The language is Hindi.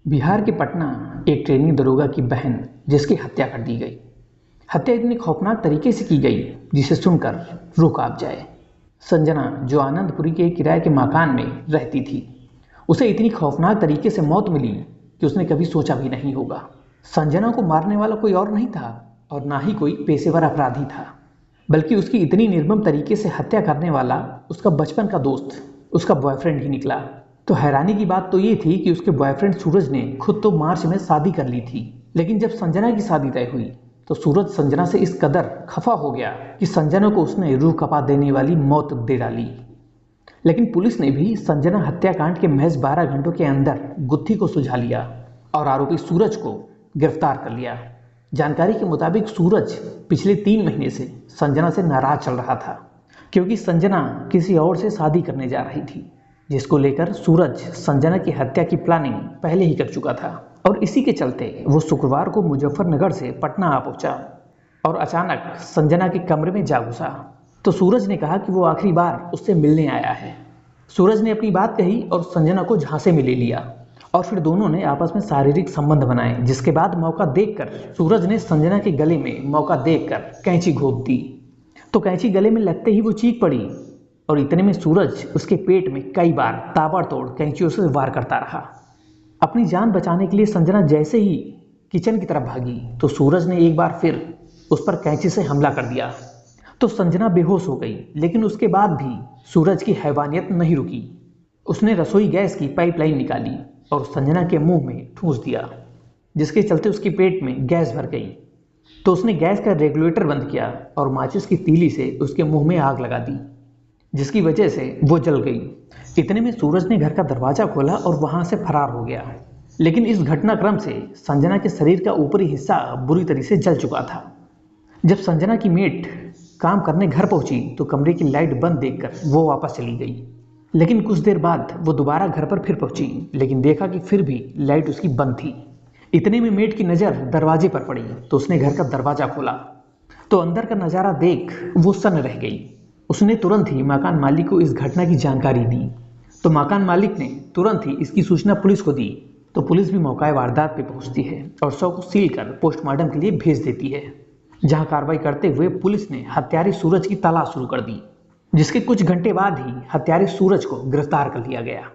बिहार के पटना एक ट्रेनिंग दरोगा की बहन जिसकी हत्या कर दी गई। हत्या इतनी खौफनाक तरीके से की गई जिसे सुनकर रूह कांप जाए। संजना जो आनंदपुरी के किराए के मकान में रहती थी, उसे इतनी खौफनाक तरीके से मौत मिली कि उसने कभी सोचा भी नहीं होगा। संजना को मारने वाला कोई और नहीं था और ना ही कोई पेशेवर अपराधी था, बल्कि उसकी इतनी निर्मम तरीके से हत्या करने वाला उसका बचपन का दोस्त, उसका बॉयफ्रेंड ही निकला। तो हैरानी की बात तो ये थी कि उसके बॉयफ्रेंड सूरज ने खुद तो मार्च में शादी कर ली थी, लेकिन जब संजना की शादी तय हुई तो सूरज संजना से इस कदर खफा हो गया कि संजना को उसने रूह कपा देने वाली मौत दे डाली। लेकिन पुलिस ने भी संजना हत्याकांड के महज 12 घंटों के अंदर गुत्थी को सुलझा लिया और आरोपी सूरज को गिरफ्तार कर लिया। जानकारी के मुताबिक सूरज पिछले 3 महीने से संजना से नाराज चल रहा था, क्योंकि संजना किसी और से शादी करने जा रही थी, जिसको लेकर सूरज संजना की हत्या की प्लानिंग पहले ही कर चुका था। और इसी के चलते वो शुक्रवार को मुजफ्फरनगर से पटना आ पहुंचा और अचानक संजना के कमरे में जा घुसा। तो सूरज ने कहा कि वो आखिरी बार उससे मिलने आया है। सूरज ने अपनी बात कही और संजना को झांसे में ले लिया और फिर दोनों ने आपस में शारीरिक संबंध बनाए, जिसके बाद मौका देखकर सूरज ने संजना के गले में मौका देखकर कैंची घोंप दी। तो कैंची गले में लगते ही वो चीख पड़ी और इतने में सूरज उसके पेट में कई बार ताबड़तोड़ कैंचियों से वार करता रहा। अपनी जान बचाने के लिए संजना जैसे ही किचन की तरफ भागी तो सूरज ने एक बार फिर उस पर कैंची से हमला कर दिया। तो संजना बेहोश हो गई, लेकिन उसके बाद भी सूरज की हैवानियत नहीं रुकी। उसने रसोई गैस की पाइपलाइन निकाली और संजना के मुंह में ठूंस दिया, जिसके चलते उसके पेट में गैस भर गई। तो उसने गैस का रेगुलेटर बंद किया और माचिस की तीली से उसके मुंह में आग लगा दी, जिसकी वजह से वो जल गई। इतने में सूरज ने घर का दरवाजा खोला और वहां से फरार हो गया। लेकिन इस घटनाक्रम से संजना के शरीर का ऊपरी हिस्सा बुरी तरह से जल चुका था। जब संजना की मेट काम करने घर पहुंची तो कमरे की लाइट बंद देखकर वो वापस चली गई। लेकिन कुछ देर बाद वो दोबारा घर पर फिर पहुंची, लेकिन देखा कि फिर भी लाइट उसकी बंद थी। इतने में मेट की नज़र दरवाजे पर पड़ी तो उसने घर का दरवाजा खोला तो अंदर का नज़ारा देख वो सन्न रह गई। उसने तुरंत ही मकान मालिक को इस घटना की जानकारी दी। तो मकान मालिक ने तुरंत ही इसकी सूचना पुलिस को दी। तो पुलिस भी मौका वारदात पे पहुंचती है और शव को सील कर पोस्टमार्टम के लिए भेज देती है, जहां कार्रवाई करते हुए पुलिस ने हत्यारे सूरज की तलाश शुरू कर दी, जिसके कुछ घंटे बाद ही हत्यारे सूरज को गिरफ्तार कर लिया गया।